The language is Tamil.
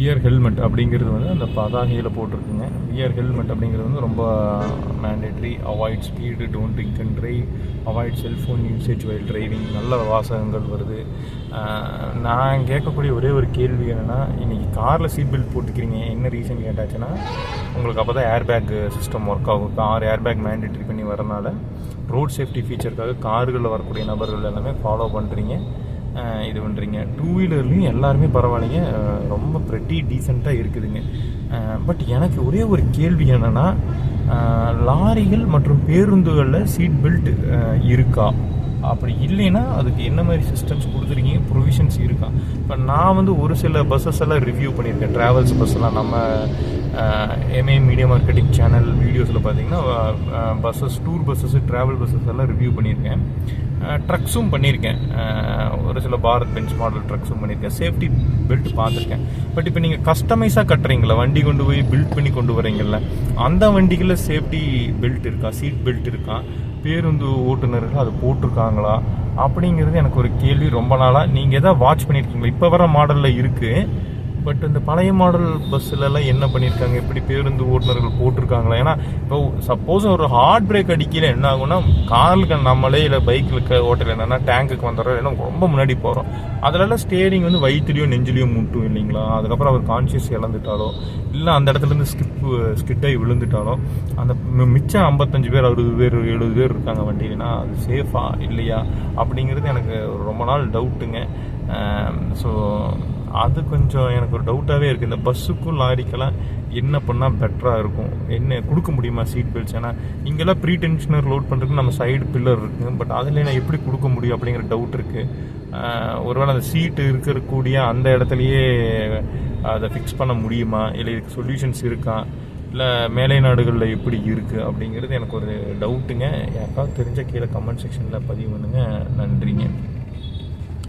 வியர் ஹெல்மெட் அப்படிங்கிறது வந்து அந்த பதாகையில் போட்டிருக்குங்க. வியர் ஹெல்மெட் அப்படிங்கிறது வந்து ரொம்ப mandatory. Avoid speed, don't drink and drive, avoid cellphone usage while driving, நல்ல வாசகங்கள் வருது. நான் கேட்கக்கூடிய ஒரே ஒரு கேள்வி என்னென்னா, இன்றைக்கி காரில் சீட் பெல்ட் போட்டுக்கிறீங்க, என்ன ரீசன் கேட்டாச்சுன்னா, உங்களுக்கு அப்போ தான் ஏர்பேக் சிஸ்டம் ஒர்க் ஆகும். கார் ஏர்பேக் மேண்டேட்ரி பண்ணி வரனால ரோட் சேஃப்டி ஃபீச்சருக்காக கார்களில் வரக்கூடிய நபர்கள் எல்லாமே ஃபாலோ பண்ணுறீங்க, இது பண்ணுறீங்க. டூ வீலர்லேயும் எல்லாருமே பரவாயில்லைங்க, ரொம்ப ப்ரெட்டி டீசெண்டாக இருக்குதுங்க. பட் எனக்கு ஒரே ஒரு கேள்வி என்னென்னா, லாரிகள் மற்றும் பேருந்துகளில் சீட் பெல்ட் இருக்கா? அப்படி இல்லைன்னா அதுக்கு என்ன மாதிரி சிஸ்டம்ஸ் கொடுத்துருக்கீங்க, ப்ரொவிஷன்ஸ் இருக்கா? இப்போ நான் வந்து ஒரு சில பஸ்ஸஸ் எல்லாம் ரிவ்யூ பண்ணியிருக்கேன், ட்ராவல்ஸ் பஸ்ஸெல்லாம். நம்ம எம்ஏ மீடியா மார்க்கெட்டிங் சேனல் வீடியோஸில் பார்த்தீங்கன்னா buses, tour buses, travel buses எல்லாம் ரிவ்யூ பண்ணியிருக்கேன். ட்ரக்ஸும் பண்ணியிருக்கேன், ஒரு சில பாரத் பென்ஸ் மாடல் ட்ரக்ஸும் பண்ணியிருக்கேன். சேஃப்டி பெல்ட் பார்த்துருக்கேன். பட் இப்போ நீங்கள் கஸ்டமைஸாக கட்டுறீங்களா, வண்டி கொண்டு போய் பில்ட் பண்ணி கொண்டு வரீங்கல்ல, அந்த வண்டிகளில் சேஃப்டி பெல்ட் இருக்கா, சீட் பெல்ட் இருக்கா, பேருந்து ஓட்டுநர்கள் அது போட்டிருக்காங்களா அப்படிங்கிறது எனக்கு ஒரு கேள்வி ரொம்ப நாளாக. நீங்கள் எதாவது வாட்ச் பண்ணியிருக்கீங்களா? இப்போ வர மாடலில் இருக்குது, பட் இந்த பழைய மாடல் பஸ்ஸிலலாம் என்ன பண்ணியிருக்காங்க, எப்படி பேருந்து ஓட்டுநர்கள் போட்டிருக்காங்களா? ஏன்னா இப்போ சப்போஸ் ஒரு ஹார்ட் பிரேக் அடிக்கல என்ன ஆகும்னா, காருக்கு நம்மளே இல்லை பைக்கில் ஓட்டல என்னன்னா டேங்குக்கு வந்துடுறோம், ஏன்னா ரொம்ப முன்னாடி போகிறோம். அதிலலாம் ஸ்டேரிங் வந்து வயிற்றுலையோ நெஞ்சிலையோ முட்டும் இல்லைங்களா? அதுக்கப்புறம் அவர் கான்ஷியஸ் இழந்துட்டாலோ இல்லை அந்த இடத்துலேருந்து ஸ்கிட்டாகி விழுந்துட்டாலோ, அந்த மிச்சம் 55 பேர் 60 பேர் 70 பேர் இருக்காங்க வண்டியிலனா அது சேஃபா இல்லையா அப்படிங்கிறது எனக்கு ரொம்ப நாள் டவுட்டுங்க. ஸோ அது கொஞ்சம் எனக்கு ஒரு டவுட்டாகவே இருக்குது. இந்த பஸ்ஸுக்கும் லாரிக்கெல்லாம் என்ன பண்ணால் பெட்டராக இருக்கும், என்ன கொடுக்க முடியுமா சீட் பெல்ட்ஸ்? ஏன்னா இங்கெல்லாம் ப்ரீ டென்ஷனர் லோட் பண்ணுறதுக்கு நம்ம சைடு பில்லர் இருக்குது, பட் அதில் நான் எப்படி கொடுக்க முடியும் அப்படிங்கிற டவுட் இருக்குது. ஒருவேளை அந்த சீட்டு இருக்கக்கூடிய அந்த இடத்துலையே அதை ஃபிக்ஸ் பண்ண முடியுமா, இல்லை இதுக்கு சொல்யூஷன்ஸ் இருக்கா, இல்லை மேலை நாடுகளில் எப்படி இருக்குது அப்படிங்கிறது எனக்கு ஒரு டவுட்டுங்க. யாருக்காவது தெரிஞ்ச கீழே கமெண்ட் செக்ஷனில் பதிவு பண்ணுங்க. நன்றிங்க.